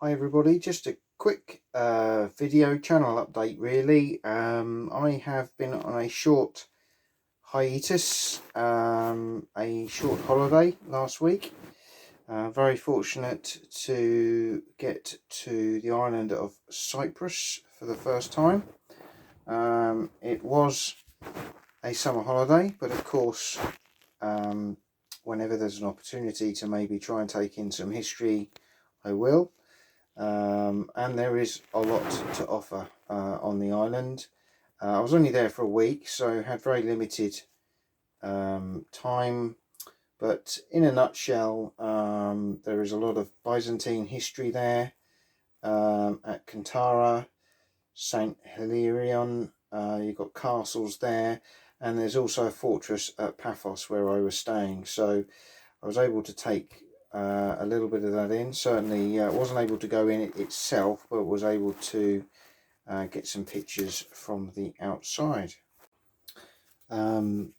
Hi everybody, just a quick video channel update really. I have been on a short hiatus, a short holiday last week. Very fortunate to get to the island of Cyprus for the first time. It was a summer holiday, but of course whenever there's an opportunity to maybe try and take in some history, I will. And there is a lot to offer on the island. I was only there for a week, so had very limited time, but in a nutshell, there is a lot of Byzantine history there. At Kantara, St. Hilarion, you've got castles there, and there's also a fortress at Paphos where I was staying, so I was able to take a little bit of that in. Certainly wasn't able to go in it itself, but was able to get some pictures from the outside. And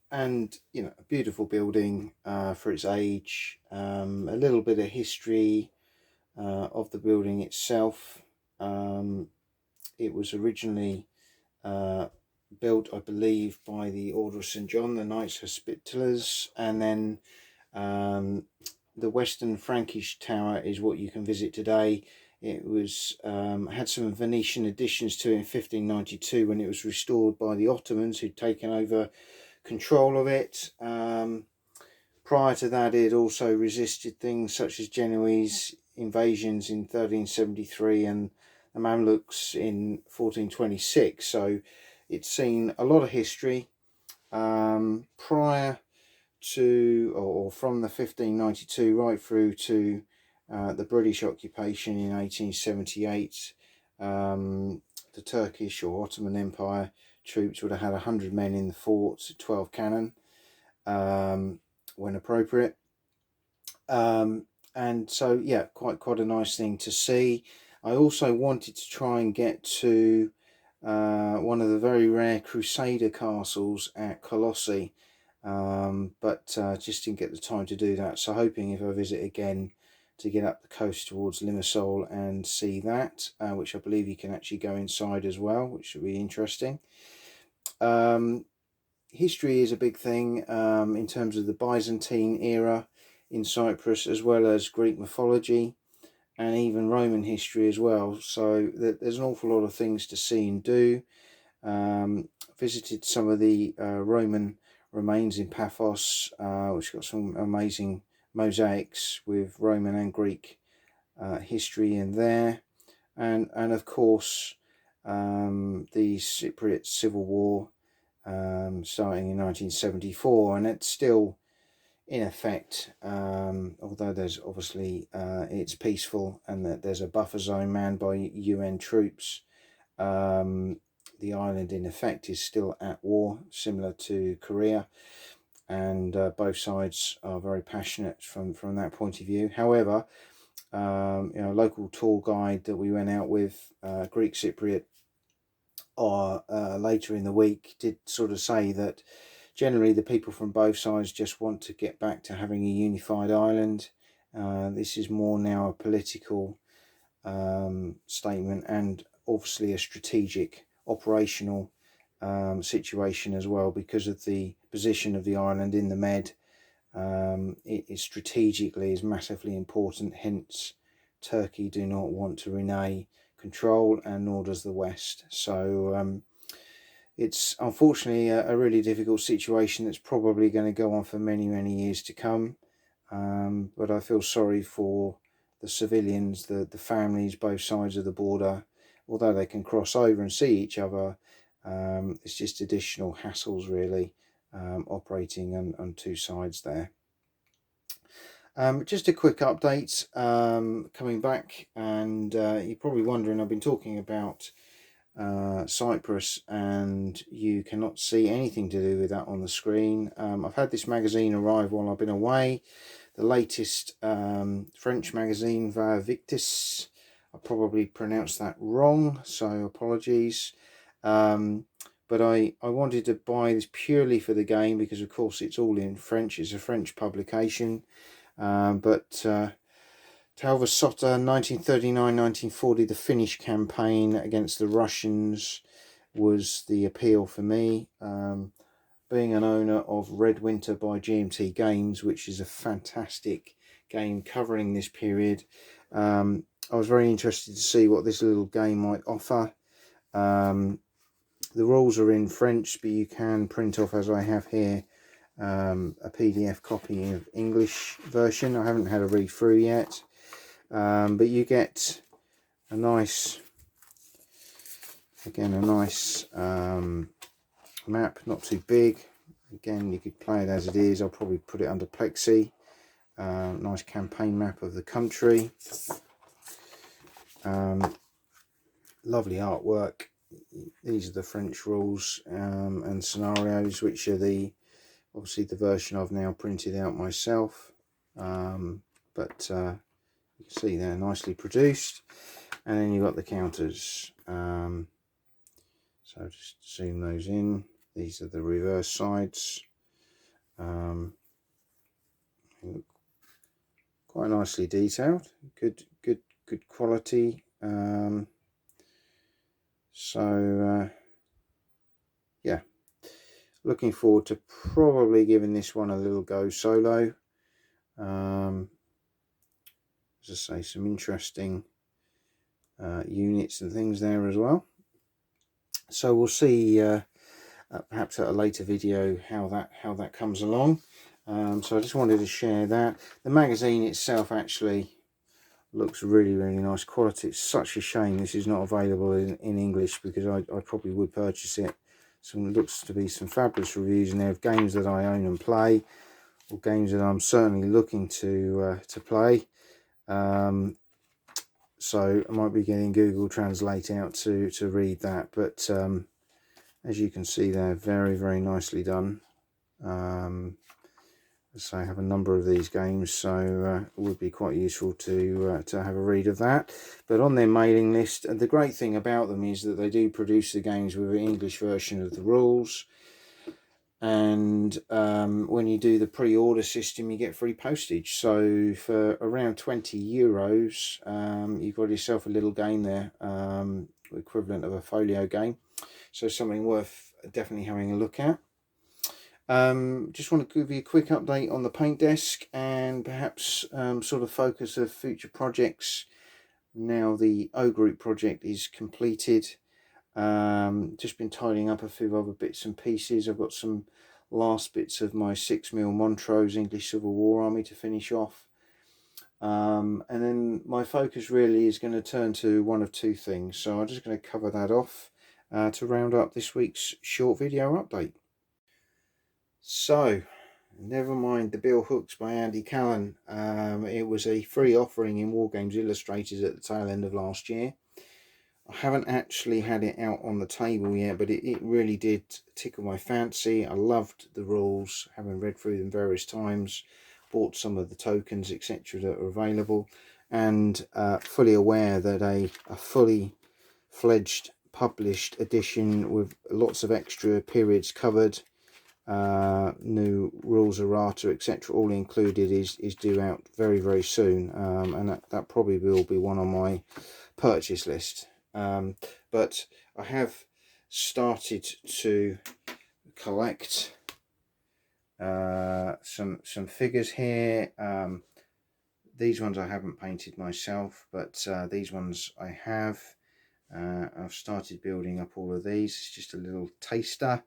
you know, a beautiful building for its age. A little bit of history of the building itself. It was originally built, I believe, by the Order of St.John, the Knights Hospitallers, and then the Western Frankish Tower is what you can visit today. It was had some Venetian additions to it in 1592 when it was restored by the Ottomans, who'd taken over control of it. Prior to that, it also resisted things such as Genoese invasions in 1373 and the Mamluks in 1426. So it's seen a lot of history. Prior to or from the 1592 right through to the British occupation in 1878, the Turkish or Ottoman Empire troops would have had 100 men in the fort, 12 cannon when appropriate, and so yeah, quite a nice thing to see. I also wanted to try and get to one of the very rare Crusader castles at Colossae, but just didn't get the time to do that, so hoping if I visit again to get up the coast towards Limassol and see that, which I believe you can actually go inside as well, which should be interesting. History is a big thing in terms of the Byzantine era in Cyprus, as well as Greek mythology and even Roman history as well, so there's an awful lot of things to see and do. Visited some of the Roman remains in Paphos, which got some amazing mosaics with Roman and Greek history in there, and of course the Cypriot Civil War starting in 1974, and it's still in effect, although there's obviously it's peaceful and that there's a buffer zone manned by UN troops. The island in effect is still at war, similar to Korea, and both sides are very passionate from that point of view. However, local tour guide that we went out with, Greek Cypriot, later in the week, did sort of say that generally the people from both sides just want to get back to having a unified island. This is more now a political statement, and obviously a strategic operational situation as well, because of the position of the island in the Med. It is strategically is massively important, hence Turkey do not want to renege control, and nor does the West. So it's unfortunately a really difficult situation that's probably going to go on for many years to come, but I feel sorry for the civilians, the families both sides of the border. Although they can cross over and see each other, it's just additional hassles really, operating on two sides there. Just a quick update coming back, and you're probably wondering, I've been talking about Cyprus and you cannot see anything to do with that on the screen. I've had this magazine arrive while I've been away, the latest French magazine, Va Victis. I probably pronounced that wrong, so apologies. But I wanted to buy this purely for the game because of course it's all in French. It's a French publication, but Talva Sota, 1939-1940, the Finnish campaign against the Russians was the appeal for me. Being an owner of Red Winter by GMT Games, which is a fantastic game covering this period, I was very interested to see what this little game might offer. The rules are in French, but you can print off, as I have here, a PDF copy of English version. I haven't had a read through yet, but you get a nice, again, a nice map, not too big. Again, you could play it as it is. I'll probably put it under plexi. Nice campaign map of the country. Lovely artwork. These are the French rules and scenarios, which are obviously the version I've now printed out myself. But you can see they're nicely produced. And then you've got the counters. So just zoom those in. These are the reverse sides. Quite nicely detailed. Good quality. Yeah, looking forward to probably giving this one a little go solo. As I say, some interesting units and things there as well. So we'll see perhaps at a later video how that comes along. So I just wanted to share that. The magazine itself actually looks really nice quality. It's such a shame this is not available in English, because I probably would purchase it. Looks to be some fabulous reviews in there of games that I own and play, or games that I'm certainly looking to play. So I might be getting Google Translate out to read that, but as you can see, they're very nicely done. So I have a number of these games, so it would be quite useful to have a read of that. But on their mailing list, and the great thing about them is that they do produce the games with an English version of the rules. And when you do the pre-order system, you get free postage. So for around €20, you've got yourself a little game there, equivalent of a folio game. So something worth definitely having a look at. Just want to give you a quick update on the paint desk, and perhaps sort of focus of future projects now the O Group project is completed. Just been tidying up a few other bits and pieces. I've got some last bits of my 6mm Montrose English Civil War army to finish off, and then my focus really is going to turn to one of two things, so I'm just going to cover that off to round up this week's short video update. So, never mind the bill hooks by Andy Callan. It was a free offering in Wargames Illustrated at the tail end of last year. I haven't actually had it out on the table yet, but it really did tickle my fancy. I loved the rules, having read through them various times, bought some of the tokens, etc. that are available, and fully aware that a fully fledged published edition with lots of extra periods covered, new rules errata, etc., all included, is due out very soon, and that probably will be one on my purchase list. But I have started to collect some figures here. These ones I haven't painted myself, but these ones I have. I've started building up all of these. It's just a little taster.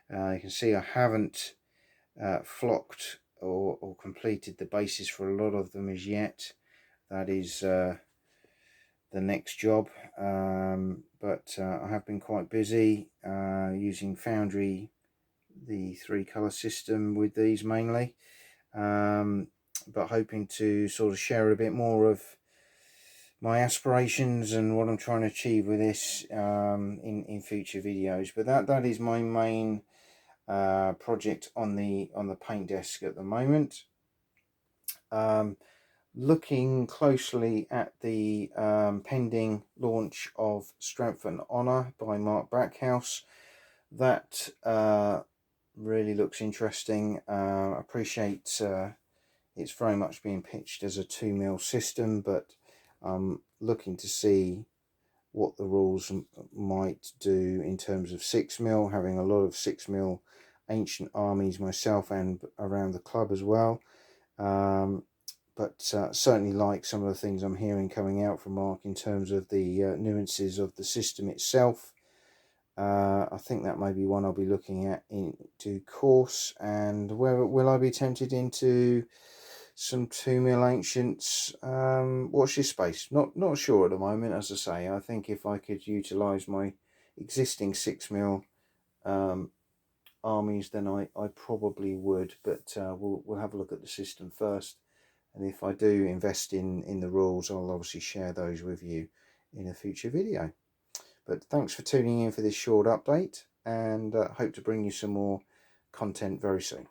You can see I haven't flocked or completed the bases for a lot of them as yet. That is the next job, but I have been quite busy using Foundry, the 3-colour system with these mainly, but hoping to sort of share a bit more of my aspirations and what I'm trying to achieve with this in future videos. But that is my main project on the paint desk at the moment. Looking closely at the pending launch of Strength and Honor by Mark Backhouse. That really looks interesting. I appreciate it's very much being pitched as a 2mm system, but I'm looking to see what the rules might do in terms of 6mm, having a lot of 6mm ancient armies myself and around the club as well. But certainly like some of the things I'm hearing coming out from Mark in terms of the nuances of the system itself. I think that may be one I'll be looking at in due course. And where will I be tempted into some 2mm ancients? Watch this space. Not sure at the moment. As I say, I think if I could utilise my existing 6mm armies, then I probably would. But we'll have a look at the system first. And if I do invest in the rules, I'll obviously share those with you in a future video. But thanks for tuning in for this short update, and hope to bring you some more content very soon.